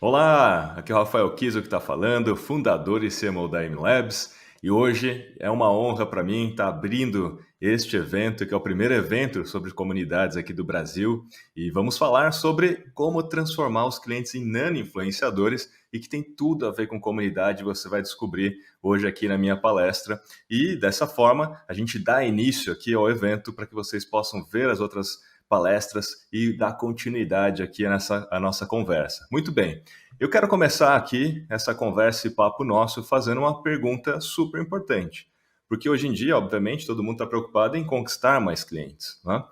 Olá, aqui é o Rafael Kiso que está falando, fundador e CMO da MLabs, e hoje é uma honra para mim estar abrindo este evento, que é o primeiro evento sobre comunidades aqui do Brasil, e vamos falar sobre como transformar os clientes em nano-influenciadores e que tem tudo a ver com comunidade, você vai descobrir hoje aqui na minha palestra. E dessa forma, a gente dá início aqui ao evento para que vocês possam ver as outras palestras e dar continuidade aqui a nossa conversa. Muito bem, eu quero começar aqui essa conversa e papo nosso fazendo uma pergunta super importante, porque hoje em dia, obviamente, todo mundo está preocupado em conquistar mais clientes, né?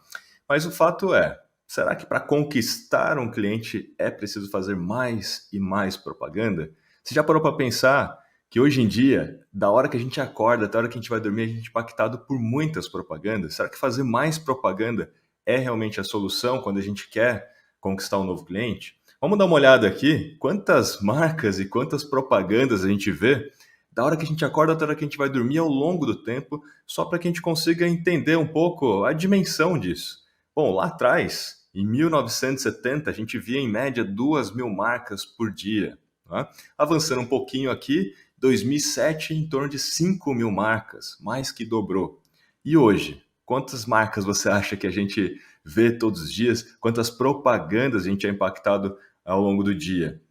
Mas o fato é, será que para conquistar um cliente é preciso fazer mais e mais propaganda? Você já parou para pensar que hoje em dia, da hora que a gente acorda até a hora que a gente vai dormir, a gente é impactado por muitas propagandas? Será que fazer mais propaganda é realmente a solução quando a gente quer conquistar um novo cliente? Vamos dar uma olhada aqui, quantas marcas e quantas propagandas a gente vê da hora que a gente acorda até a hora que a gente vai dormir ao longo do tempo, só para que a gente consiga entender um pouco a dimensão disso. Bom, lá atrás, em 1970, a gente via em média 2.000 marcas por dia, né? Avançando um pouquinho aqui, 2007 em torno de 5.000 marcas, mais que dobrou. E hoje, quantas marcas você acha que a gente vê todos os dias? Quantas propagandas a gente é impactado ao longo do dia?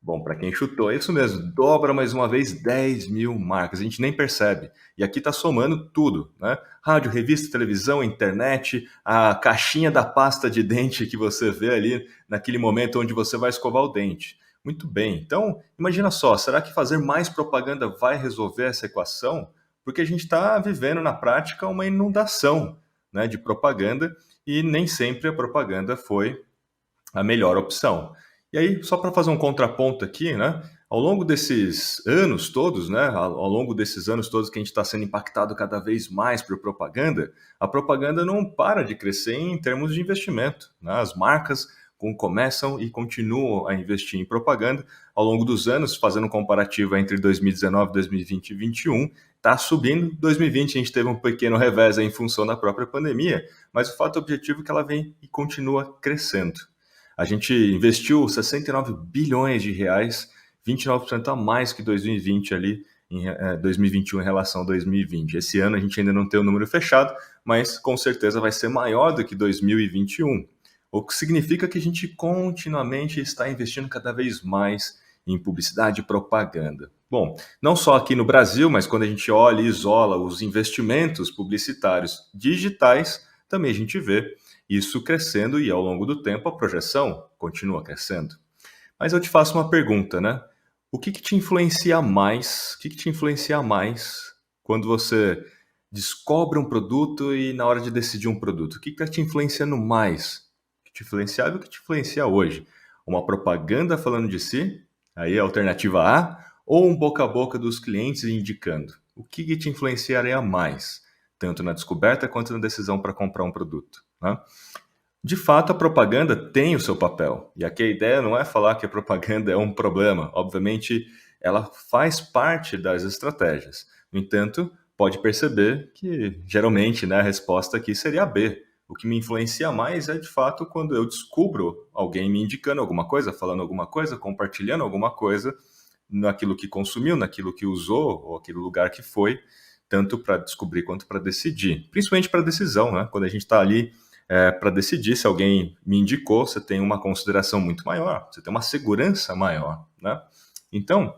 Bom, para quem chutou, é isso mesmo, dobra mais uma vez 10.000 marcas, a gente nem percebe. E aqui está somando tudo, né? Rádio, revista, televisão, internet, a caixinha da pasta de dente que você vê ali naquele momento onde você vai escovar o dente. Muito bem, então imagina só, será que fazer mais propaganda vai resolver essa equação? Porque a gente está vivendo na prática uma inundação, né, de propaganda e nem sempre a propaganda foi a melhor opção. E aí, só para fazer um contraponto aqui, né? Ao longo desses anos todos, né? Ao longo desses anos todos que a gente está sendo impactado cada vez mais por propaganda, a propaganda não para de crescer em termos de investimento, né? As marcas começam e continuam a investir em propaganda ao longo dos anos, fazendo um comparativo entre 2019, 2020 e 2021, está subindo. 2020 a gente teve um pequeno revés em função da própria pandemia, mas o fato objetivo é que ela vem e continua crescendo. A gente investiu 69 bilhões de reais, 29% a mais que 2020 ali, em 2021 em relação a 2020. Esse ano a gente ainda não tem o número fechado, mas com certeza vai ser maior do que 2021. O que significa que a gente continuamente está investindo cada vez mais em publicidade e propaganda. Bom, não só aqui no Brasil, mas quando a gente olha e isola os investimentos publicitários digitais, também a gente vê isso crescendo e ao longo do tempo a projeção continua crescendo. Mas eu te faço uma pergunta, né? O que te influencia mais? O que te influencia mais quando você descobre um produto e na hora de decidir um produto? O que está te influenciando mais? O que te influenciava e o que te influencia hoje? Uma propaganda falando de si, aí é a alternativa A, ou um boca a boca dos clientes indicando? O que te influenciaria mais, tanto na descoberta quanto na decisão para comprar um produto, né? De fato, a propaganda tem o seu papel. E aqui a ideia não é falar que a propaganda é um problema. Obviamente, ela faz parte das estratégias. No entanto, pode perceber que, geralmente, né, a resposta aqui seria a B. O que me influencia mais é, de fato, quando eu descubro alguém me indicando alguma coisa, falando alguma coisa, compartilhando alguma coisa, naquilo que consumiu, naquilo que usou, ou aquele lugar que foi, tanto para descobrir quanto para decidir. Principalmente para decisão, né? Quando a gente está ali para decidir se alguém me indicou, você tem uma consideração muito maior, você tem uma segurança maior, né? Então,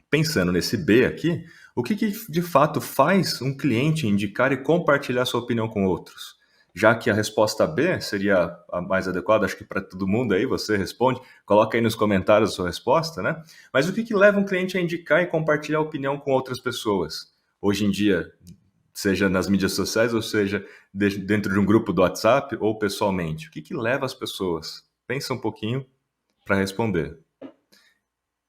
pensando nesse B aqui, o que de fato faz um cliente indicar e compartilhar sua opinião com outros? Já que a resposta B seria a mais adequada, acho que para todo mundo aí, você responde, coloca aí nos comentários a sua resposta, né? Mas o que leva um cliente a indicar e compartilhar a opinião com outras pessoas? Hoje em dia, seja nas mídias sociais, ou seja, dentro de um grupo do WhatsApp ou pessoalmente. O que leva as pessoas? Pensa um pouquinho para responder.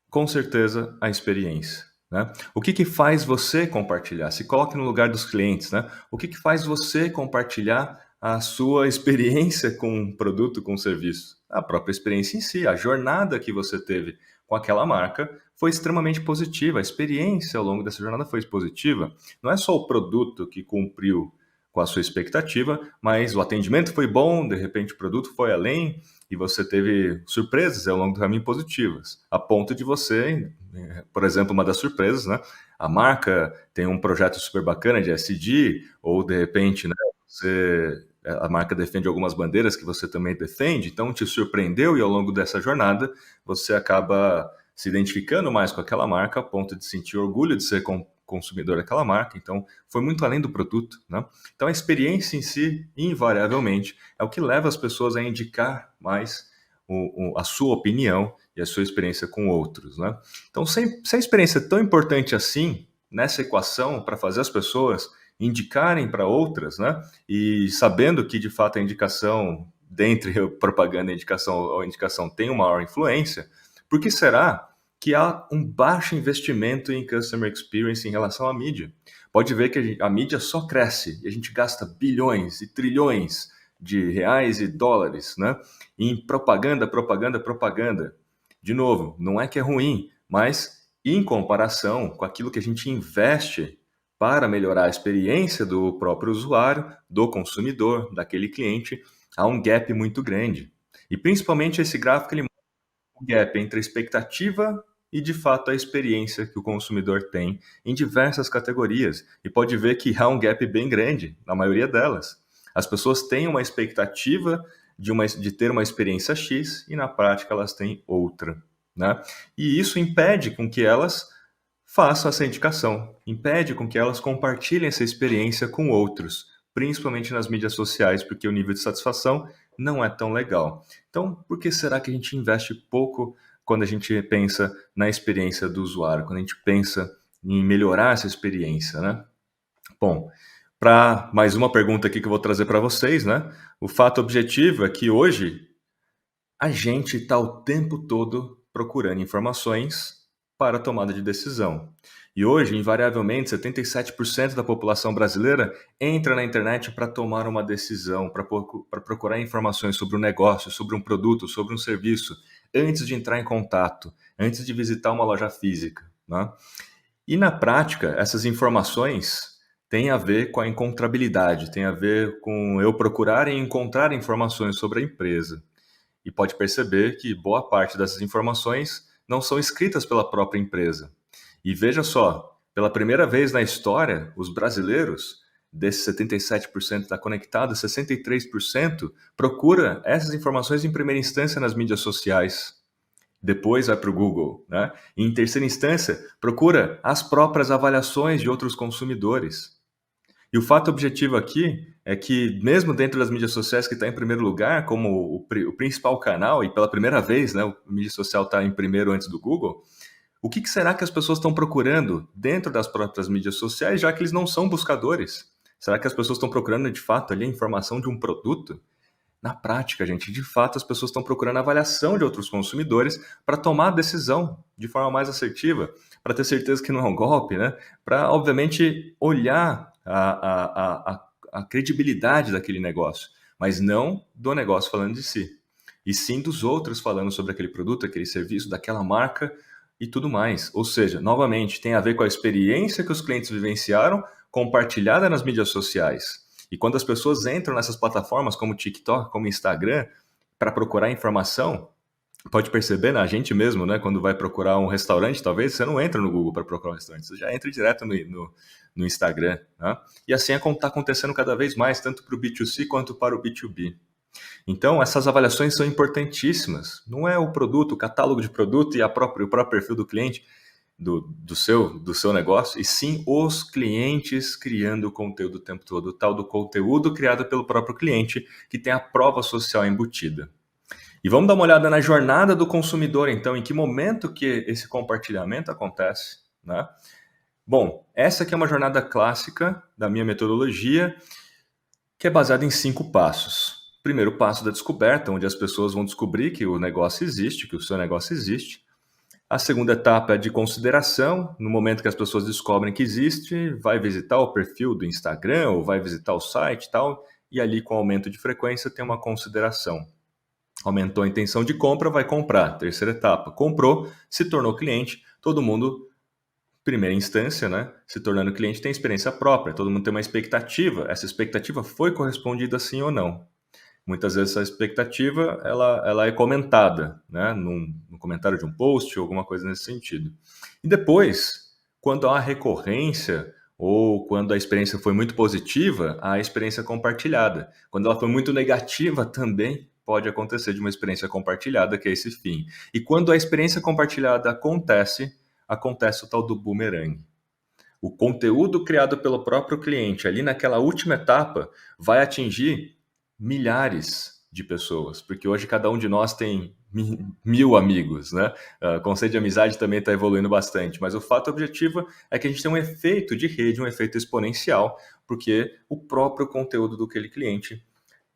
Com certeza, a experiência, né? O que faz você compartilhar? Se coloque no lugar dos clientes, né? O que faz você compartilhar a sua experiência com um produto, com um serviço? A própria experiência em si, a jornada que você teve com aquela marca foi extremamente positiva. A experiência ao longo dessa jornada foi positiva. Não é só o produto que cumpriu com a sua expectativa, mas o atendimento foi bom, de repente o produto foi além e você teve surpresas ao longo do caminho positivas, a ponto de você, por exemplo, uma das surpresas, né? A marca tem um projeto super bacana de SD, ou de repente, né, a marca defende algumas bandeiras que você também defende, então te surpreendeu e ao longo dessa jornada você acaba se identificando mais com aquela marca a ponto de sentir orgulho de ser consumidor daquela marca, então foi muito além do produto, né? Então a experiência em si, invariavelmente, é o que leva as pessoas a indicar mais a sua opinião e a sua experiência com outros, né? Então se a experiência é tão importante assim nessa equação para fazer as pessoas indicarem para outras, né? E sabendo que de fato a indicação, dentre a propaganda e a indicação tem uma maior influência, por que será que há um baixo investimento em customer experience em relação à mídia? Pode ver que a mídia só cresce e a gente gasta bilhões e trilhões de reais e dólares, né, em propaganda, propaganda, propaganda. De novo, não é que é ruim, mas em comparação com aquilo que a gente investe para melhorar a experiência do próprio usuário, do consumidor, daquele cliente, há um gap muito grande. E principalmente esse gráfico ele o gap entre a expectativa e, de fato, a experiência que o consumidor tem em diversas categorias. E pode ver que há um gap bem grande na maioria delas. As pessoas têm uma expectativa de ter uma experiência X e, na prática, elas têm outra, né? E isso impede com que elas façam essa indicação, impede com que elas compartilhem essa experiência com outros, principalmente nas mídias sociais, porque o nível de satisfação não é tão legal. Então, por que será que a gente investe pouco quando a gente pensa na experiência do usuário, quando a gente pensa em melhorar essa experiência, né? Bom, para mais uma pergunta aqui que eu vou trazer para vocês, né? O fato objetivo é que hoje a gente está o tempo todo procurando informações para a tomada de decisão. E hoje, invariavelmente, 77% da população brasileira entra na internet para tomar uma decisão, para procurar informações sobre um negócio, sobre um produto, sobre um serviço, antes de entrar em contato, antes de visitar uma loja física, né? E na prática, essas informações têm a ver com a encontrabilidade, têm a ver com eu procurar e encontrar informações sobre a empresa. E pode perceber que boa parte dessas informações não são escritas pela própria empresa. E veja só, pela primeira vez na história, os brasileiros, desses 77% está conectado, 63% procura essas informações em primeira instância nas mídias sociais. Depois vai para o Google, né? E em terceira instância, procura as próprias avaliações de outros consumidores. E o fato objetivo aqui é que, mesmo dentro das mídias sociais, que está em primeiro lugar, como o principal canal, e pela primeira vez, né, a mídia social está em primeiro antes do Google, o que será que as pessoas estão procurando dentro das próprias mídias sociais, já que eles não são buscadores? Será que as pessoas estão procurando, de fato, ali a informação de um produto? Na prática, gente, de fato, as pessoas estão procurando a avaliação de outros consumidores para tomar a decisão de forma mais assertiva, para ter certeza que não é um golpe, né? Para, obviamente, olhar a credibilidade daquele negócio, mas não do negócio falando de si, e sim dos outros falando sobre aquele produto, aquele serviço, daquela marca e tudo mais. Ou seja, novamente, tem a ver com a experiência que os clientes vivenciaram compartilhada nas mídias sociais. E quando as pessoas entram nessas plataformas como TikTok, como Instagram, para procurar informação, pode perceber, né, a gente mesmo, né, quando vai procurar um restaurante, talvez você não entra no Google para procurar um restaurante, você já entra direto no Instagram, né? E assim está acontecendo cada vez mais, tanto para o B2C quanto para o B2B. Então, essas avaliações são importantíssimas. Não é o produto, o catálogo de produto e o próprio perfil do cliente, do seu negócio, e sim os clientes criando o conteúdo o tempo todo, o tal do conteúdo criado pelo próprio cliente, que tem a prova social embutida. E vamos dar uma olhada na jornada do consumidor, então, em que momento que esse compartilhamento acontece, né? Bom, essa aqui é uma jornada clássica da minha metodologia, que é baseada em 5 passos. Primeiro passo da descoberta, onde as pessoas vão descobrir que o negócio existe, que o seu negócio existe. A segunda etapa é de consideração, no momento que as pessoas descobrem que existe, vai visitar o perfil do Instagram ou vai visitar o site e tal, e ali com aumento de frequência tem uma consideração. Aumentou a intenção de compra, vai comprar. Terceira etapa, comprou, se tornou cliente, todo mundo primeira instância, né, se tornando cliente, tem experiência própria, todo mundo tem uma expectativa, essa expectativa foi correspondida sim ou não. Muitas vezes essa expectativa ela é comentada, né, num comentário de um post ou alguma coisa nesse sentido. E depois, quando há recorrência ou quando a experiência foi muito positiva, há a experiência compartilhada. Quando ela foi muito negativa, também pode acontecer de uma experiência compartilhada, que é esse fim. E quando a experiência compartilhada acontece, acontece o tal do boomerang. O conteúdo criado pelo próprio cliente ali naquela última etapa vai atingir milhares de pessoas, porque hoje cada um de nós tem 1000 amigos, né? O conceito de amizade também está evoluindo bastante, mas o fato objetivo é que a gente tem um efeito de rede, um efeito exponencial, porque o próprio conteúdo do aquele cliente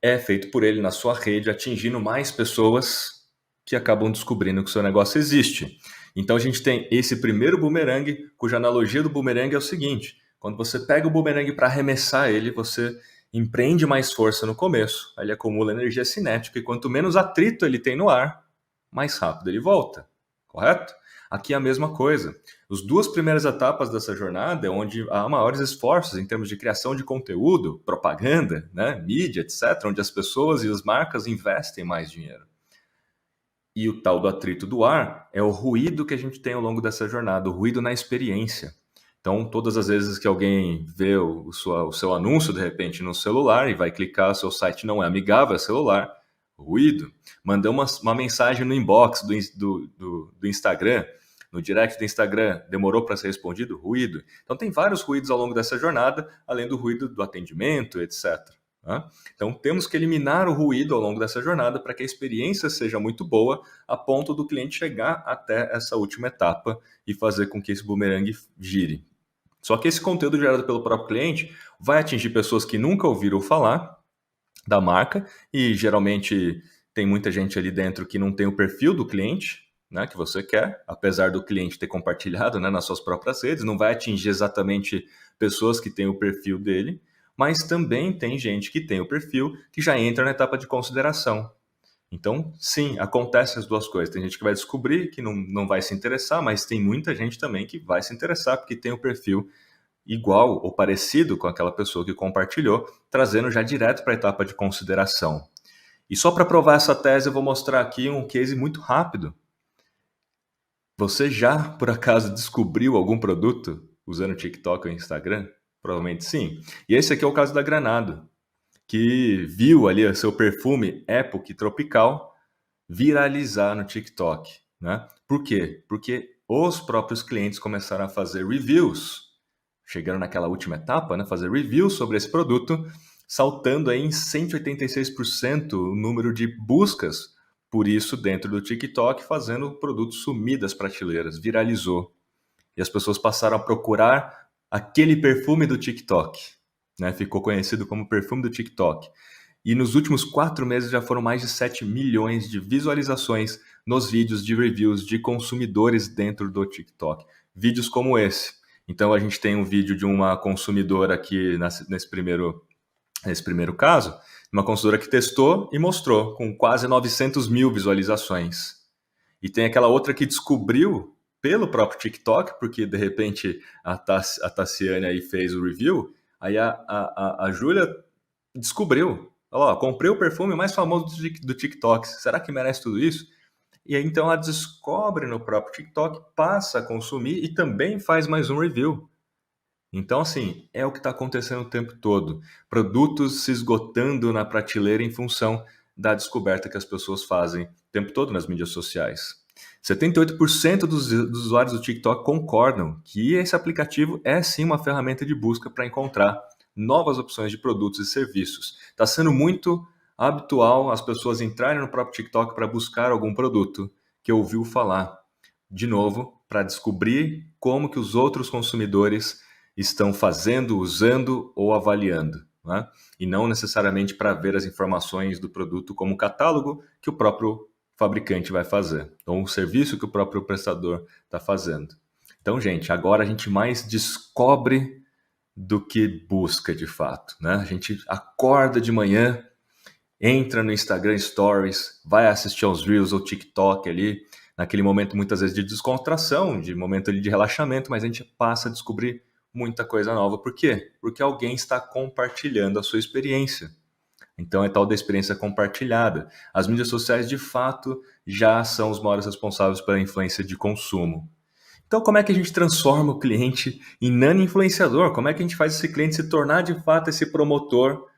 é feito por ele na sua rede, atingindo mais pessoas que acabam descobrindo que o seu negócio existe. Então a gente tem esse primeiro boomerang, cuja analogia do boomerang é o seguinte: quando você pega o boomerang para arremessar ele, você empreende mais força no começo, ele acumula energia cinética e quanto menos atrito ele tem no ar, mais rápido ele volta, correto? Aqui é a mesma coisa. As duas primeiras etapas dessa jornada é onde há maiores esforços em termos de criação de conteúdo, propaganda, né, mídia, etc., onde as pessoas e as marcas investem mais dinheiro. E o tal do atrito do ar é o ruído que a gente tem ao longo dessa jornada, o ruído na experiência. Então, todas as vezes que alguém vê o seu anúncio, de repente, no celular e vai clicar, o seu site não é amigável ao celular, ruído. Mandou uma mensagem no inbox do Instagram, no direct do Instagram, demorou para ser respondido, ruído. Então, tem vários ruídos ao longo dessa jornada, além do ruído do atendimento, etc. Então, temos que eliminar o ruído ao longo dessa jornada para que a experiência seja muito boa, a ponto do cliente chegar até essa última etapa e fazer com que esse boomerang gire. Só que esse conteúdo gerado pelo próprio cliente vai atingir pessoas que nunca ouviram falar da marca e geralmente tem muita gente ali dentro que não tem o perfil do cliente, né, que você quer, apesar do cliente ter compartilhado, né, nas suas próprias redes, não vai atingir exatamente pessoas que têm o perfil dele, mas também tem gente que tem o perfil que já entra na etapa de consideração. Então, sim, acontece as duas coisas. Tem gente que vai descobrir que não vai se interessar, mas tem muita gente também que vai se interessar porque tem o perfil igual ou parecido com aquela pessoa que compartilhou, trazendo já direto para a etapa de consideração. E só para provar essa tese, eu vou mostrar aqui um case muito rápido. Você já, por acaso, descobriu algum produto usando o TikTok ou Instagram? Provavelmente sim. E esse aqui é o caso da Granado, que viu ali o seu perfume Epoch Tropical viralizar no TikTok, né? Por quê? Porque os próprios clientes começaram a fazer reviews, chegando naquela última etapa, né? Fazer reviews sobre esse produto, saltando aí em 186% o número de buscas por isso dentro do TikTok, fazendo o produto sumir das prateleiras, viralizou. E as pessoas passaram a procurar aquele perfume do TikTok, né? Ficou conhecido como perfume do TikTok. E nos últimos 4 meses já foram mais de 7 milhões de visualizações nos vídeos de reviews de consumidores dentro do TikTok. Vídeos como esse. Então a gente tem um vídeo de uma consumidora aqui nesse primeiro caso, uma consumidora que testou e mostrou com quase 900 mil visualizações. E tem aquela outra que descobriu pelo próprio TikTok, porque de repente a Tassiane aí fez o review, aí a Júlia descobriu. Ó, comprei o perfume mais famoso do TikTok, será que merece tudo isso? E aí então ela descobre no próprio TikTok, passa a consumir e também faz mais um review. Então, assim, é o que está acontecendo o tempo todo. Produtos se esgotando na prateleira em função da descoberta que as pessoas fazem o tempo todo nas mídias sociais. 78% dos usuários do TikTok concordam que esse aplicativo é sim uma ferramenta de busca para encontrar novas opções de produtos e serviços. Está sendo muito habitual as pessoas entrarem no próprio TikTok para buscar algum produto que ouviu falar. De novo, para descobrir como que os outros consumidores estão fazendo, usando ou avaliando, né? E não necessariamente para ver as informações do produto como catálogo que o próprio fabricante vai fazer, ou um serviço que o próprio prestador está fazendo. Então, gente, agora a gente mais descobre do que busca de fato, né? A gente acorda de manhã, entra no Instagram Stories, vai assistir aos Reels ou TikTok ali, naquele momento muitas vezes de descontração, de momento ali de relaxamento, mas a gente passa a descobrir muita coisa nova. Por quê? Porque alguém está compartilhando a sua experiência. Então é tal da experiência compartilhada. As mídias sociais, de fato, já são os maiores responsáveis pela influência de consumo. Então, como é que a gente transforma o cliente em nano-influenciador? Como é que a gente faz esse cliente se tornar, de fato, esse promotor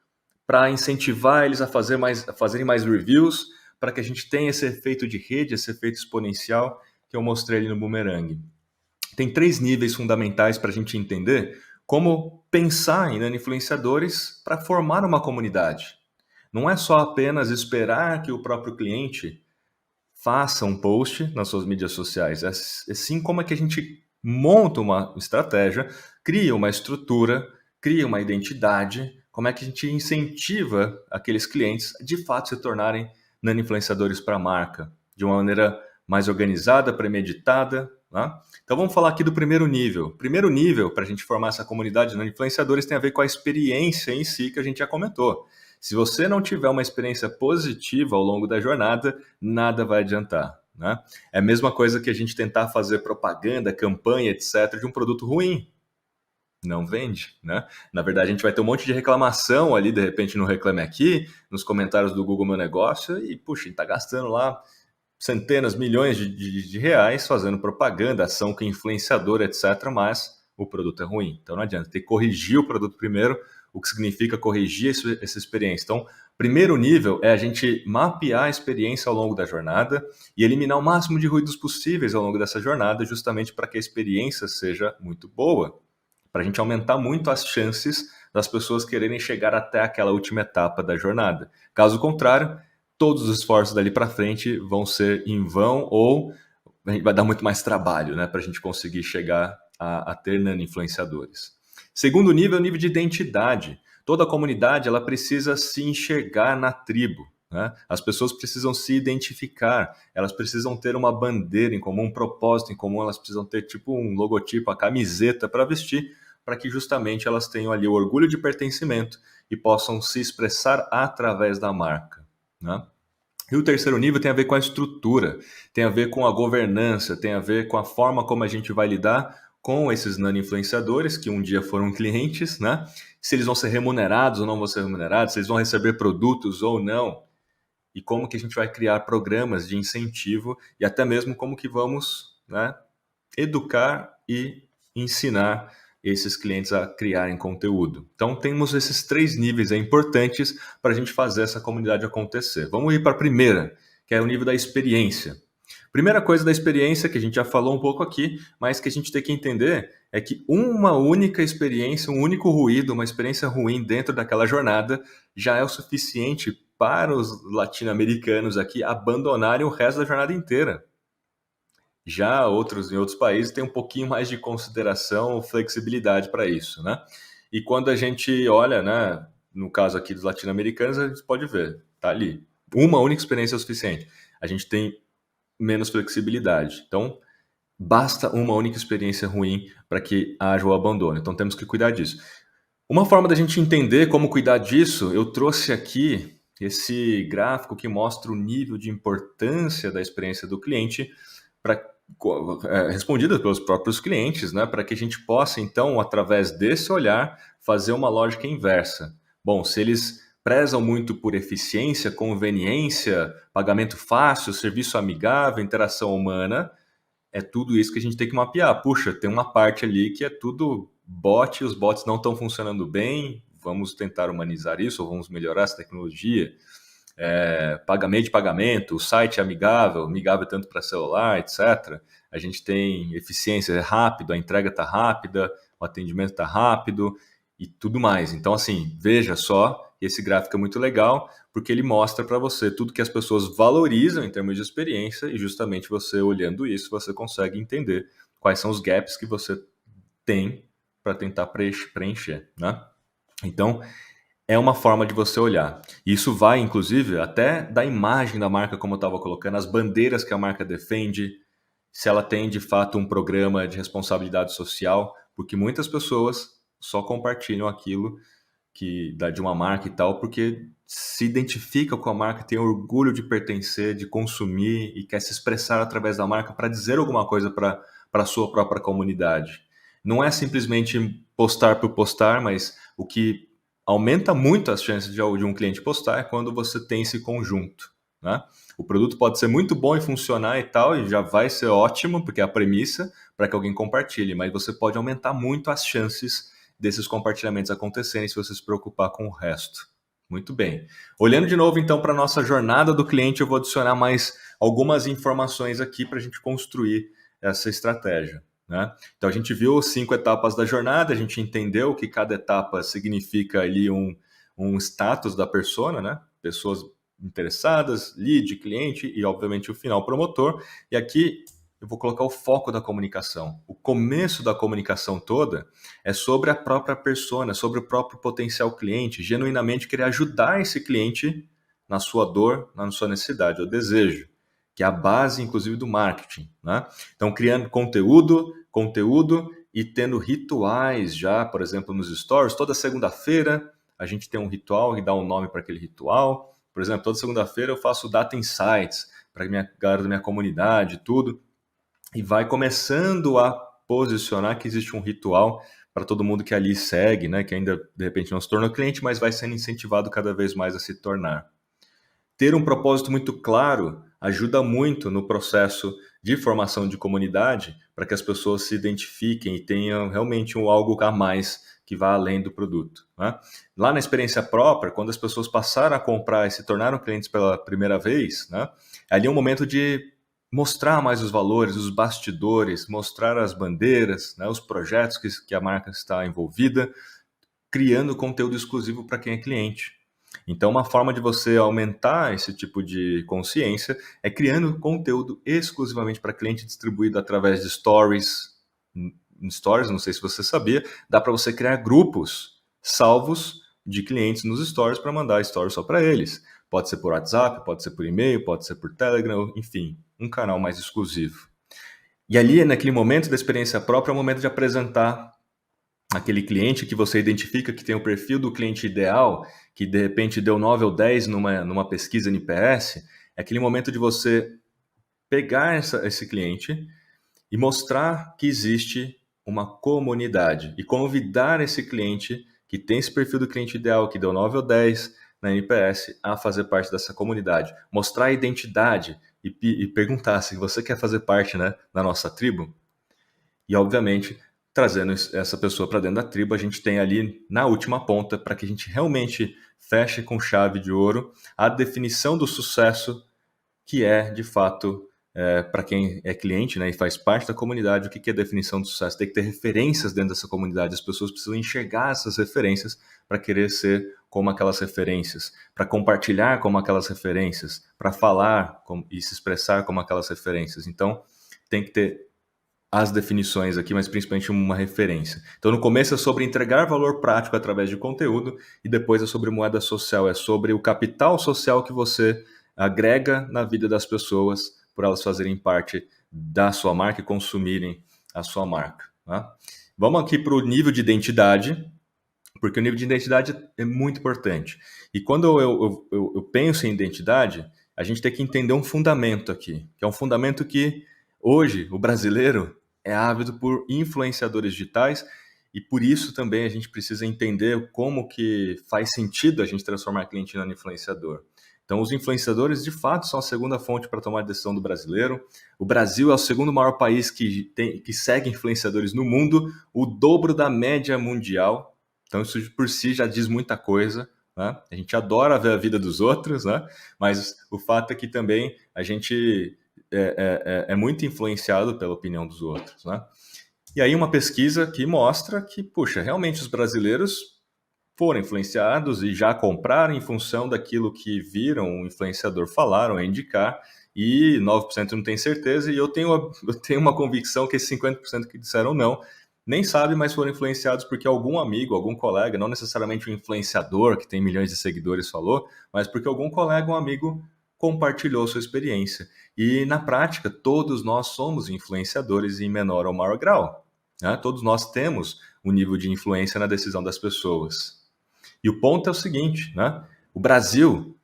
para incentivar eles a fazerem mais reviews, para que a gente tenha esse efeito de rede, esse efeito exponencial que eu mostrei ali no Boomerang? Tem 3 níveis fundamentais para a gente entender como pensar em nano-influenciadores para formar uma comunidade. Não é só apenas esperar que o próprio cliente faça um post nas suas mídias sociais, é sim como é que a gente monta uma estratégia, cria uma estrutura, cria uma identidade, como é que a gente incentiva aqueles clientes a, de fato, se tornarem nano-influenciadores para a marca, de uma maneira mais organizada, premeditada, né? Então vamos falar aqui do primeiro nível. Primeiro nível, para a gente formar essa comunidade de nano-influenciadores, tem a ver com a experiência em si que a gente já comentou. Se você não tiver uma experiência positiva ao longo da jornada, nada vai adiantar, né? É a mesma coisa que a gente tentar fazer propaganda, campanha, etc., de um produto ruim. Não vende, né? Na verdade, a gente vai ter um monte de reclamação ali, de repente, no Reclame Aqui, nos comentários do Google Meu Negócio, e, puxa, a gente está gastando lá centenas, milhões de reais fazendo propaganda, ação que é influenciadora, etc., mas o produto é ruim. Então não adianta, tem que corrigir o produto primeiro, o que significa corrigir essa experiência. Então, primeiro nível é a gente mapear a experiência ao longo da jornada e eliminar o máximo de ruídos possíveis ao longo dessa jornada, justamente para que a experiência seja muito boa, para a gente aumentar muito as chances das pessoas quererem chegar até aquela última etapa da jornada. Caso contrário, todos os esforços dali para frente vão ser em vão ou vai dar muito mais trabalho, né, para a gente conseguir chegar a ter nano-influenciadores. Segundo nível é o nível de identidade. Toda a comunidade ela precisa se enxergar na tribo, né? As pessoas precisam se identificar, elas precisam ter uma bandeira em comum, um propósito em comum, elas precisam ter tipo um logotipo, a camiseta para vestir, para que justamente elas tenham ali o orgulho de pertencimento e possam se expressar através da marca, né? E o terceiro nível tem a ver com a estrutura, tem a ver com a governança, tem a ver com a forma como a gente vai lidar com esses nano-influenciadores que um dia foram clientes, né? Se eles vão ser remunerados ou não vão ser remunerados, se eles vão receber produtos ou não, e como que a gente vai criar programas de incentivo e até mesmo como que vamos, né, educar e ensinar esses clientes a criarem conteúdo. Então, temos esses 3 níveis importantes para a gente fazer essa comunidade acontecer. Vamos ir para a primeira, que é o nível da experiência. Primeira coisa da experiência, que a gente já falou um pouco aqui, mas que a gente tem que entender é que uma única experiência, um único ruído, uma experiência ruim dentro daquela jornada já é o suficiente para os latino-americanos aqui abandonarem o resto da jornada inteira. Já em outros países têm um pouquinho mais de consideração ou flexibilidade para isso, né? E quando a gente olha, né, no caso aqui dos latino-americanos, a gente pode ver, tá ali. Uma única experiência é o suficiente. A gente tem menos flexibilidade. Então, basta uma única experiência ruim para que haja o abandono. Então, temos que cuidar disso. Uma forma da gente entender como cuidar disso, eu trouxe aqui esse gráfico que mostra o nível de importância da experiência do cliente respondida pelos próprios clientes, né, para que a gente possa, então, através desse olhar, fazer uma lógica inversa. Bom, se eles prezam muito por eficiência, conveniência, pagamento fácil, serviço amigável, interação humana, é tudo isso que a gente tem que mapear. Puxa, tem uma parte ali que é tudo bot, os bots não estão funcionando bem, vamos tentar humanizar isso, ou vamos melhorar essa tecnologia. Pagamento, o site é amigável tanto para celular, etc. A gente tem eficiência, é rápido, a entrega está rápida, o atendimento está rápido e tudo mais. Então, assim, veja só, esse gráfico é muito legal, porque ele mostra para você tudo que as pessoas valorizam em termos de experiência e justamente você olhando isso, você consegue entender quais são os gaps que você tem para tentar preencher, né? Então, é uma forma de você olhar. Isso vai, inclusive, até da imagem da marca, como eu estava colocando, as bandeiras que a marca defende, se ela tem, de fato, um programa de responsabilidade social, porque muitas pessoas só compartilham aquilo de uma marca e tal, porque se identifica com a marca, tem orgulho de pertencer, de consumir e quer se expressar através da marca para dizer alguma coisa para a sua própria comunidade. Não é simplesmente postar por postar, mas o que aumenta muito as chances de um cliente postar é quando você tem esse conjunto, né? O produto pode ser muito bom e funcionar e tal, e já vai ser ótimo, porque é a premissa para que alguém compartilhe, mas você pode aumentar muito as chances desses compartilhamentos acontecerem se você se preocupar com o resto. Muito bem. Olhando de novo, então, para a nossa jornada do cliente, eu vou adicionar mais algumas informações aqui para a gente construir essa estratégia, né? Então, a gente viu 5 etapas da jornada, a gente entendeu que cada etapa significa ali um status da persona, né? Pessoas interessadas, lead, cliente e, obviamente, o final promotor. E aqui eu vou colocar o foco da comunicação. O começo da comunicação toda é sobre a própria persona, sobre o próprio potencial cliente, genuinamente querer ajudar esse cliente na sua dor, na sua necessidade, o desejo, que é a base, inclusive, do marketing, né? Então, criando conteúdo e tendo rituais já, por exemplo, nos stories. Toda segunda-feira a gente tem um ritual e dá um nome para aquele ritual. Por exemplo, toda segunda-feira eu faço Data Insights para a galera da minha comunidade, tudo. E vai começando a posicionar que existe um ritual para todo mundo que ali segue, né? Que ainda de repente não se tornou cliente, mas vai sendo incentivado cada vez mais a se tornar. Ter um propósito muito claro ajuda muito no processo de formação de comunidade para que as pessoas se identifiquem e tenham realmente algo a mais que vá além do produto, né? Lá na experiência própria, quando as pessoas passaram a comprar e se tornaram clientes pela primeira vez, né? Ali é um momento de mostrar mais os valores, os bastidores, mostrar as bandeiras, né? Os projetos que a marca está envolvida, criando conteúdo exclusivo para quem é cliente. Então, uma forma de você aumentar esse tipo de consciência é criando conteúdo exclusivamente para cliente distribuído através de stories. Em stories, não sei se você sabia, dá para você criar grupos salvos de clientes nos stories para mandar stories só para eles. Pode ser por WhatsApp, pode ser por e-mail, pode ser por Telegram, enfim, um canal mais exclusivo. E ali, naquele momento da experiência própria, é o momento de apresentar aquele cliente que você identifica que tem o perfil do cliente ideal, que de repente deu 9 ou 10 numa pesquisa NPS, é aquele momento de você pegar esse cliente e mostrar que existe uma comunidade e convidar esse cliente que tem esse perfil do cliente ideal, que deu 9 ou 10 na NPS, a fazer parte dessa comunidade. Mostrar a identidade e perguntar se você quer fazer parte, né, da nossa tribo. E, obviamente, trazendo essa pessoa para dentro da tribo, a gente tem ali na última ponta, para que a gente realmente feche com chave de ouro a definição do sucesso, que é, de fato, para quem é cliente, né, e faz parte da comunidade, o que é a definição do sucesso? Tem que ter referências dentro dessa comunidade, as pessoas precisam enxergar essas referências para querer ser como aquelas referências, para compartilhar como aquelas referências, para falar e se expressar como aquelas referências. Então, tem que ter as definições aqui, mas principalmente uma referência. Então, no começo é sobre entregar valor prático através de conteúdo e depois é sobre moeda social, é sobre o capital social que você agrega na vida das pessoas por elas fazerem parte da sua marca e consumirem a sua marca, tá? Vamos aqui para o nível de identidade, porque o nível de identidade é muito importante. E quando eu penso em identidade, a gente tem que entender um fundamento aqui, que é um fundamento que hoje o brasileiro é ávido por influenciadores digitais e por isso também a gente precisa entender como que faz sentido a gente transformar cliente em influenciador. Então, os influenciadores, de fato, são a segunda fonte para tomar decisão do brasileiro. O Brasil é o segundo maior país que segue influenciadores no mundo, o dobro da média mundial. Então, isso por si já diz muita coisa, né? A gente adora ver a vida dos outros, né? Mas o fato é que também a gente é muito influenciado pela opinião dos outros, né? E aí uma pesquisa que mostra que, puxa, realmente os brasileiros foram influenciados e já compraram em função daquilo que viram o influenciador falar ou indicar, e 9% não tem certeza, e eu tenho uma convicção que esses 50% que disseram não, nem sabe, mas foram influenciados porque algum amigo, algum colega, não necessariamente um influenciador que tem milhões de seguidores falou, mas porque algum colega, um amigo, compartilhou sua experiência. E na prática, todos nós somos influenciadores em menor ou maior grau, né? Todos nós temos um nível de influência na decisão das pessoas. E o ponto é o seguinte, né? O Brasil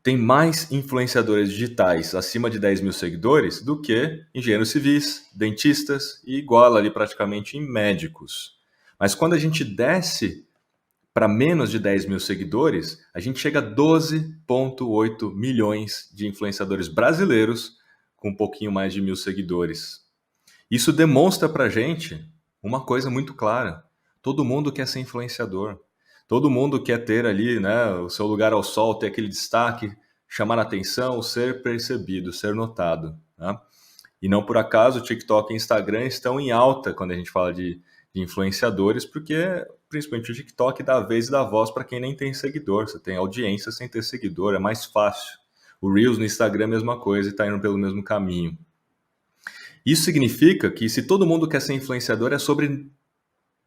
tem mais influenciadores digitais acima de 10 mil seguidores do que engenheiros civis, dentistas e iguala ali praticamente em médicos. Mas quando a gente desce para menos de 10 mil seguidores, a gente chega a 12,8 milhões de influenciadores brasileiros com um pouquinho mais de 1.000 seguidores. Isso demonstra para a gente uma coisa muito clara. Todo mundo quer ser influenciador. Todo mundo quer ter ali, né, o seu lugar ao sol, ter aquele destaque, chamar a atenção, ser percebido, ser notado. Né? E não por acaso o TikTok e o Instagram estão em alta quando a gente fala de influenciadores, porque principalmente o TikTok dá a vez e dá a voz para quem nem tem seguidor. Você tem audiência sem ter seguidor, é mais fácil. O Reels no Instagram é a mesma coisa e está indo pelo mesmo caminho. Isso significa que se todo mundo quer ser influenciador, é sobre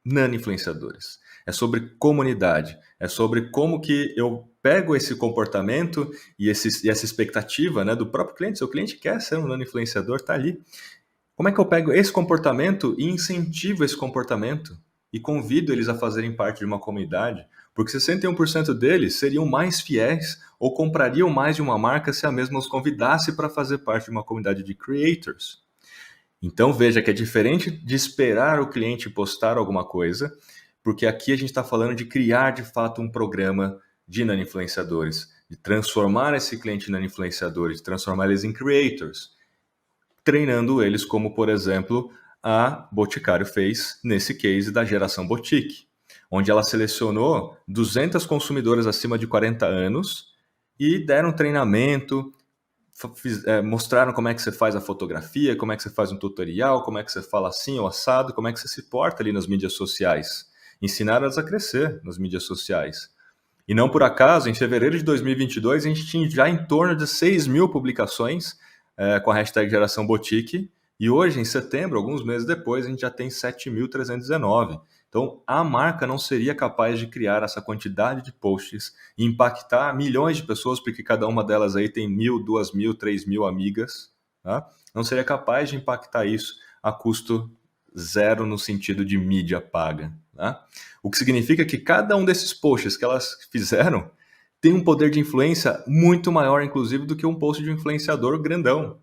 nano-influenciadores. É sobre comunidade. É sobre como que eu pego esse comportamento e essa expectativa, né, do próprio cliente. Seu cliente quer ser um nano-influenciador, está ali. Como é que eu pego esse comportamento e incentivo esse comportamento e convido eles a fazerem parte de uma comunidade? Porque 61% deles seriam mais fiéis ou comprariam mais de uma marca se a mesma os convidasse para fazer parte de uma comunidade de creators. Então veja que é diferente de esperar o cliente postar alguma coisa, porque aqui a gente está falando de criar de fato um programa de nano-influenciadores, de transformar esse cliente em nano-influenciador, de transformar eles em creators, treinando eles como, por exemplo, a Boticário fez nesse case da geração Boutique, onde ela selecionou 200 consumidoras acima de 40 anos e deram treinamento, mostraram como é que você faz a fotografia, como é que você faz um tutorial, como é que você fala assim ou assado, como é que você se porta ali nas mídias sociais. Ensinaram elas a crescer nas mídias sociais. E não por acaso, em fevereiro de 2022, a gente tinha já em torno de 6 mil publicações com a hashtag Geração Boutique, e hoje, em setembro, alguns meses depois, a gente já tem 7.319. Então, a marca não seria capaz de criar essa quantidade de posts e impactar milhões de pessoas, porque cada uma delas aí tem 1.000, 2.000, 3.000 amigas. Tá? Não seria capaz de impactar isso a custo zero no sentido de mídia paga. Tá? O que significa que cada um desses posts que elas fizeram tem um poder de influência muito maior, inclusive, do que um post de um influenciador grandão.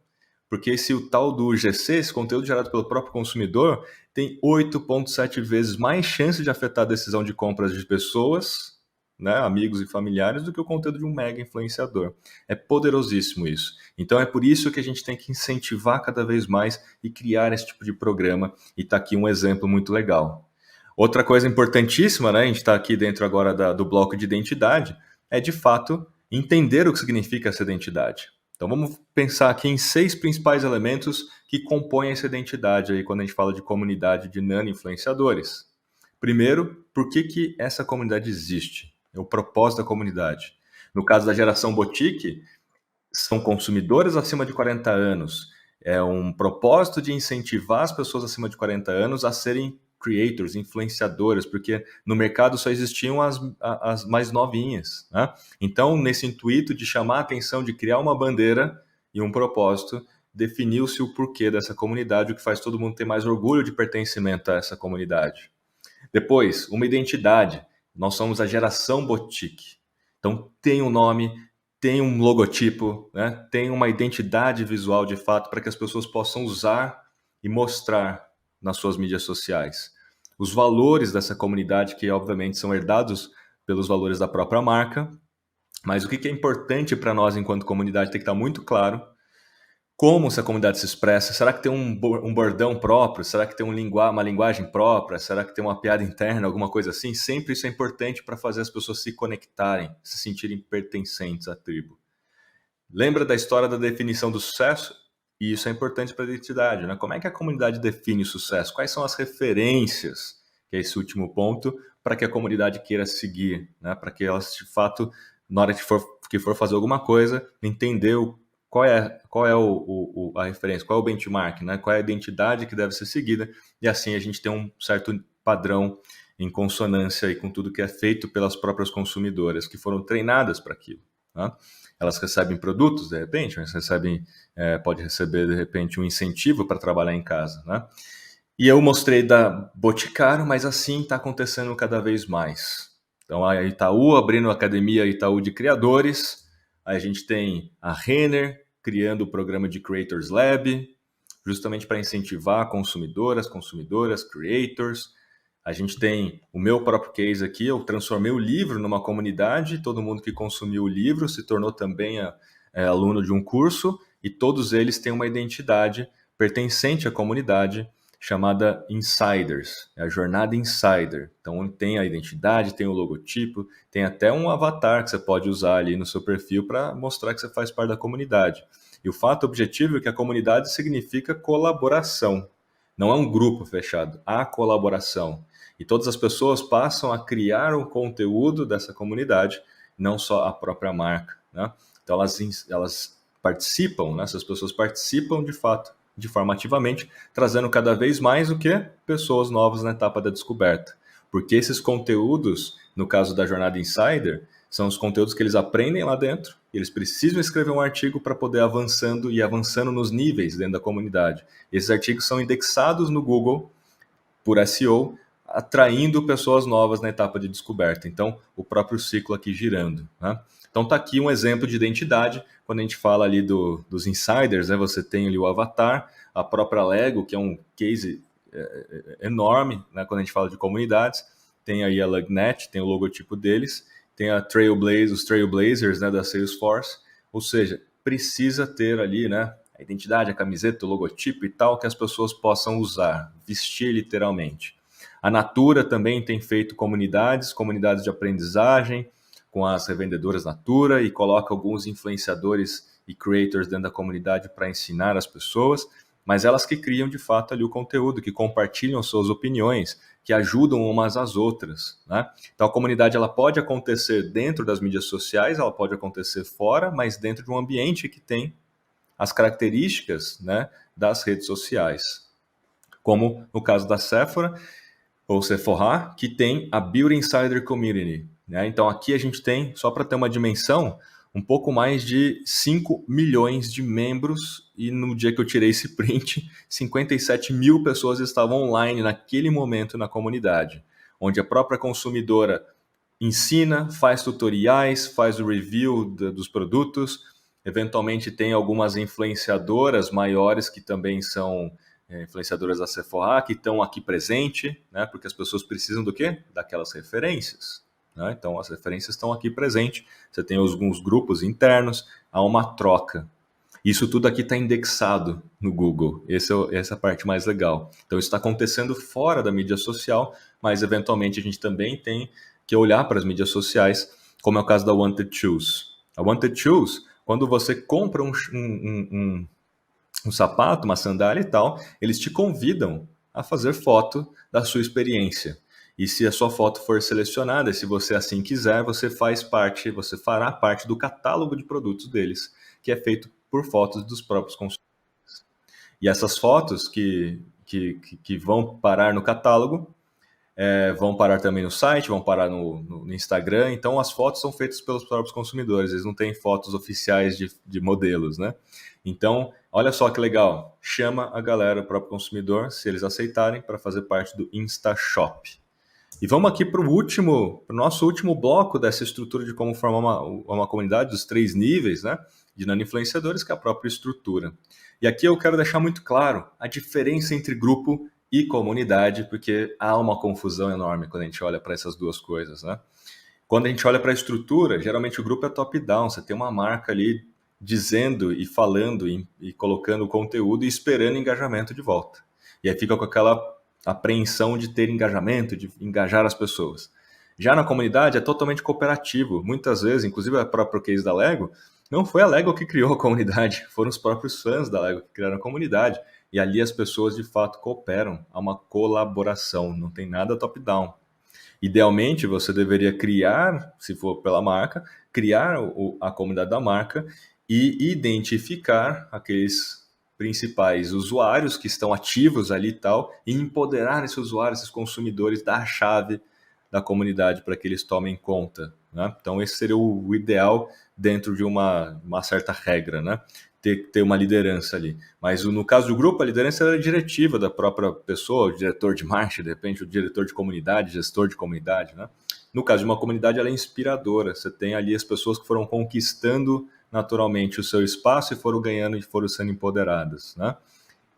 Porque esse o tal do GC, esse conteúdo gerado pelo próprio consumidor, tem 8,7 vezes mais chance de afetar a decisão de compras de pessoas, né, amigos e familiares, do que o conteúdo de um mega influenciador. É poderosíssimo isso. Então é por isso que a gente tem que incentivar cada vez mais e criar esse tipo de programa. E está aqui um exemplo muito legal. Outra coisa importantíssima, né, a gente está aqui dentro agora do bloco de identidade, é de fato entender o que significa essa identidade. Então vamos pensar aqui em 6 principais elementos que compõem essa identidade aí quando a gente fala de comunidade de nano-influenciadores. Primeiro, por que essa comunidade existe? É o propósito da comunidade. No caso da geração Boutique, são consumidores acima de 40 anos. É um propósito de incentivar as pessoas acima de 40 anos a serem creators, influenciadores, porque no mercado só existiam as mais novinhas. Né? Então, nesse intuito de chamar a atenção, de criar uma bandeira e um propósito, definiu-se o porquê dessa comunidade, o que faz todo mundo ter mais orgulho de pertencimento a essa comunidade. Depois, uma identidade. Nós somos a geração Boutique. Então, tem um nome, tem um logotipo, né? Tem uma identidade visual de fato para que as pessoas possam usar e mostrar nas suas mídias sociais. Os valores dessa comunidade, que obviamente são herdados pelos valores da própria marca, mas o que é importante para nós enquanto comunidade tem que estar muito claro. Como essa comunidade se expressa? Será que tem um bordão próprio? Será que tem uma linguagem própria? Será que tem uma piada interna, alguma coisa assim? Sempre isso é importante para fazer as pessoas se conectarem, se sentirem pertencentes à tribo. Lembra da história da definição do sucesso? E isso é importante para a identidade, né? Como é que a comunidade define o sucesso? Quais são as referências, que é esse último ponto, para que a comunidade queira seguir, né? Para que ela, de fato, na hora que for fazer alguma coisa, entender qual é a referência, qual é o benchmark, né? Qual é a identidade que deve ser seguida, e assim a gente tem um certo padrão em consonância aí com tudo que é feito pelas próprias consumidoras, que foram treinadas para aquilo. Né? Elas recebem produtos, de repente, elas pode receber, de repente, um incentivo para trabalhar em casa. Né? E eu mostrei da Boticário, mas assim está acontecendo cada vez mais. Então, a Itaú abrindo a Academia Itaú de Criadores, aí a gente tem a Renner criando o programa de Creators Lab, justamente para incentivar consumidoras, creators. A gente tem o meu próprio case aqui, eu transformei o livro numa comunidade, todo mundo que consumiu o livro se tornou também aluno de um curso, e todos eles têm uma identidade pertencente à comunidade, chamada Insiders, é a jornada Insider. Então tem a identidade, tem o logotipo, tem até um avatar que você pode usar ali no seu perfil para mostrar que você faz parte da comunidade. E o fato objetivo é que a comunidade significa colaboração. Não é um grupo fechado, há colaboração. E todas as pessoas passam a criar o conteúdo dessa comunidade, não só a própria marca, né? Então elas participam, né? Essas pessoas participam de fato, de forma ativamente, trazendo cada vez mais o que? Pessoas novas na etapa da descoberta. Porque esses conteúdos, no caso da jornada Insider, são os conteúdos que eles aprendem lá dentro, eles precisam escrever um artigo para poder avançando nos níveis dentro da comunidade. Esses artigos são indexados no Google por SEO, atraindo pessoas novas na etapa de descoberta. Então, o próprio ciclo aqui girando, né? Então, está aqui um exemplo de identidade. Quando a gente fala ali dos insiders, né, você tem ali o avatar, a própria Lego, que é um case enorme, né, quando a gente fala de comunidades. Tem aí a Lugnet, tem o logotipo deles, tem os Trailblazers, né, da Salesforce. Ou seja, precisa ter ali, né, a identidade, a camiseta, o logotipo e tal, que as pessoas possam usar, vestir literalmente. A Natura também tem feito comunidades de aprendizagem, com as revendedoras Natura, e coloca alguns influenciadores e creators dentro da comunidade para ensinar as pessoas, mas elas que criam de fato ali o conteúdo, que compartilham suas opiniões, que ajudam umas às outras, né? Então a comunidade ela pode acontecer dentro das mídias sociais, ela pode acontecer fora, mas dentro de um ambiente que tem as características, né, das redes sociais. Como no caso da Sephora, ou Sephora, que tem a Beauty Insider Community, né? Então aqui a gente tem, só para ter uma dimensão, um pouco mais de 5 milhões de membros, e no dia que eu tirei esse print, 57 mil pessoas estavam online naquele momento na comunidade, onde a própria consumidora ensina, faz tutoriais, faz o review dos produtos, eventualmente tem algumas influenciadoras maiores que também são influenciadoras da Sephora, que estão aqui presente, né? Porque as pessoas precisam do quê? Daquelas referências, né? Então as referências estão aqui presentes, você tem alguns grupos internos, há uma troca. Isso tudo aqui está indexado no Google, essa é a parte mais legal. Então isso está acontecendo fora da mídia social, mas eventualmente a gente também tem que olhar para as mídias sociais, como é o caso da Wanted Shoes. A Wanted Shoes, quando você compra um sapato, uma sandália e tal, eles te convidam a fazer foto da sua experiência. E se a sua foto for selecionada, se você assim quiser, você fará parte do catálogo de produtos deles, que é feito por fotos dos próprios consumidores. E essas fotos que vão parar no catálogo, vão parar também no site, vão parar no Instagram. Então as fotos são feitas pelos próprios consumidores, eles não têm fotos oficiais de modelos, né? Então, olha só que legal, chama a galera, o próprio consumidor, se eles aceitarem, para fazer parte do InstaShop. E vamos aqui para o nosso último bloco dessa estrutura de como formar uma comunidade dos 3 níveis, né, de nano-influenciadores, que é a própria estrutura. E aqui eu quero deixar muito claro a diferença entre grupo e comunidade, porque há uma confusão enorme quando a gente olha para essas duas coisas, né? Quando a gente olha para a estrutura, geralmente o grupo é top-down, você tem uma marca ali dizendo e falando e colocando conteúdo e esperando engajamento de volta. E aí fica com aquela apreensão de ter engajamento, de engajar as pessoas. Já na comunidade é totalmente cooperativo. Muitas vezes, inclusive a própria case da Lego, não foi a Lego que criou a comunidade, foram os próprios fãs da Lego que criaram a comunidade. E ali as pessoas de fato cooperam, há uma colaboração, não tem nada top-down. Idealmente, você deveria criar, se for pela marca, criar a comunidade da marca e identificar aqueles principais usuários que estão ativos ali e tal, e empoderar esses usuários, esses consumidores, da chave da comunidade para que eles tomem conta, né? Então esse seria o ideal dentro de uma certa regra, né? Ter uma liderança ali. Mas no caso do grupo, a liderança era diretiva da própria pessoa, o diretor de marketing, de repente o diretor de comunidade, gestor de comunidade, né? No caso de uma comunidade, ela é inspiradora. Você tem ali as pessoas que foram conquistando naturalmente o seu espaço e foram ganhando e foram sendo empoderadas, né?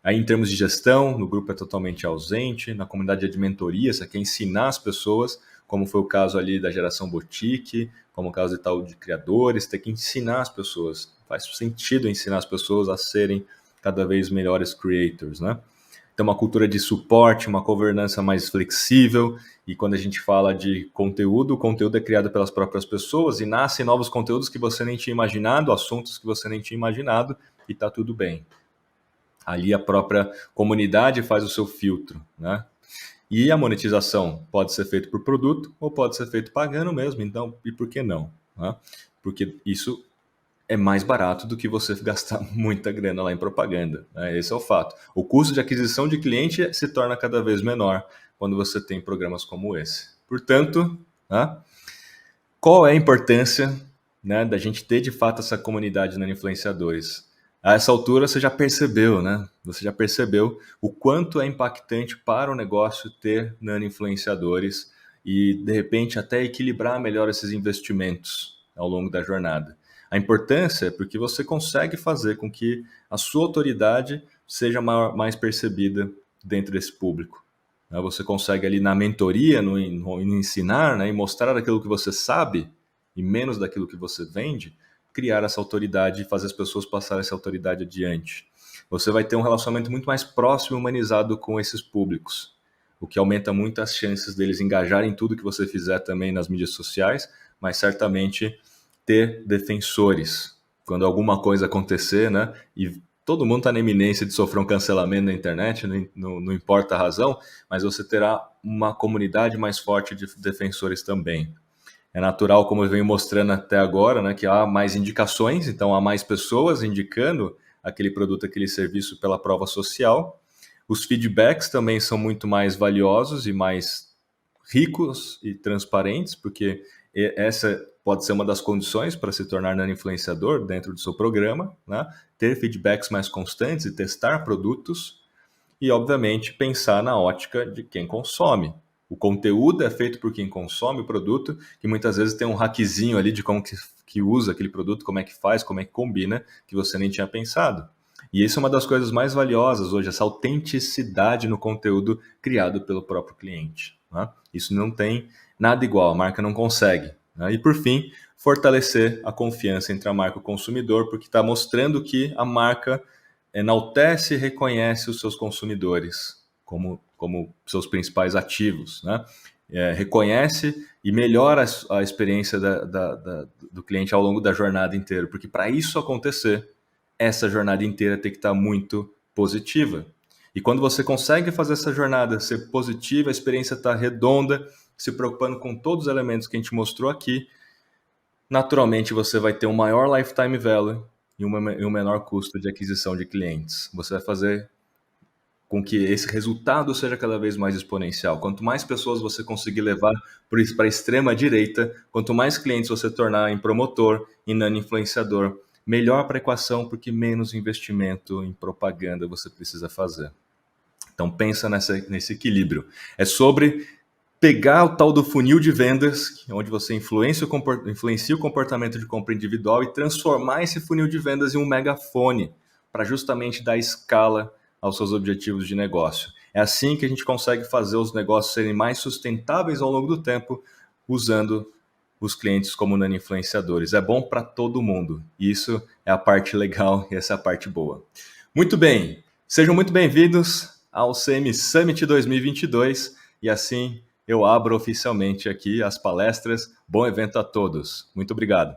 Aí, em termos de gestão, no grupo é totalmente ausente. Na comunidade de mentoria, você quer ensinar as pessoas, como foi o caso ali da geração Boutique, como o caso de tal de criadores, tem que ensinar as pessoas. Faz sentido ensinar as pessoas a serem cada vez melhores creators, né? Então, uma cultura de suporte, uma governança mais flexível. E quando a gente fala de conteúdo, o conteúdo é criado pelas próprias pessoas e nascem novos conteúdos que você nem tinha imaginado, assuntos que você nem tinha imaginado, e tá tudo bem. Ali a própria comunidade faz o seu filtro, né? E a monetização pode ser feita por produto ou pode ser feito pagando mesmo. Então, e por que não, né? Porque isso é mais barato do que você gastar muita grana lá em propaganda, né? Esse é o fato. O custo de aquisição de cliente se torna cada vez menor quando você tem programas como esse. Portanto, né, qual é a importância, né, da gente ter de fato essa comunidade de nano-influenciadores? A essa altura você já percebeu, né? Você já percebeu o quanto é impactante para o negócio ter nano-influenciadores e, de repente, até equilibrar melhor esses investimentos ao longo da jornada. A importância é porque você consegue fazer com que a sua autoridade seja mais percebida dentro desse público. Você consegue ali na mentoria, no ensinar, né, e mostrar aquilo que você sabe e menos daquilo que você vende, criar essa autoridade e fazer as pessoas passarem essa autoridade adiante. Você vai ter um relacionamento muito mais próximo e humanizado com esses públicos, o que aumenta muito as chances deles engajarem em tudo que você fizer também nas mídias sociais, mas certamente ter defensores. Quando alguma coisa acontecer, né, e todo mundo está na iminência de sofrer um cancelamento na internet, não importa a razão, mas você terá uma comunidade mais forte de defensores também. É natural, como eu venho mostrando até agora, né, que há mais indicações, então há mais pessoas indicando aquele produto, aquele serviço pela prova social. Os feedbacks também são muito mais valiosos e mais ricos e transparentes, porque essa pode ser uma das condições para se tornar nano-influenciador dentro do seu programa, né? Ter feedbacks mais constantes e testar produtos e, obviamente, pensar na ótica de quem consome. O conteúdo é feito por quem consome o produto, que muitas vezes tem um hackzinho ali de como que usa aquele produto, como é que faz, como é que combina, que você nem tinha pensado. E isso é uma das coisas mais valiosas hoje, essa autenticidade no conteúdo criado pelo próprio cliente, né? Isso não tem nada igual, a marca não consegue, né? E por fim, fortalecer a confiança entre a marca e o consumidor, porque está mostrando que a marca enaltece e reconhece os seus consumidores como seus principais ativos, né? Reconhece e melhora a experiência do cliente ao longo da jornada inteira, porque para isso acontecer, essa jornada inteira tem que estar muito positiva. E quando você consegue fazer essa jornada ser positiva, a experiência está redonda, se preocupando com todos os elementos que a gente mostrou aqui, naturalmente você vai ter um maior lifetime value e um menor custo de aquisição de clientes. Você vai fazer com que esse resultado seja cada vez mais exponencial. Quanto mais pessoas você conseguir levar para a extrema direita, quanto mais clientes você tornar em promotor, em nano-influenciador, melhor para a equação, porque menos investimento em propaganda você precisa fazer. Então pensa nesse equilíbrio. É sobre pegar o tal do funil de vendas, onde você influencia o comportamento de compra individual e transformar esse funil de vendas em um megafone para justamente dar escala aos seus objetivos de negócio. É assim que a gente consegue fazer os negócios serem mais sustentáveis ao longo do tempo, usando os clientes como nano-influenciadores. É bom para todo mundo. Isso é a parte legal e essa é a parte boa. Muito bem, sejam muito bem-vindos ao CM Summit 2022 e assim eu abro oficialmente aqui as palestras. Bom evento a todos. Muito obrigado.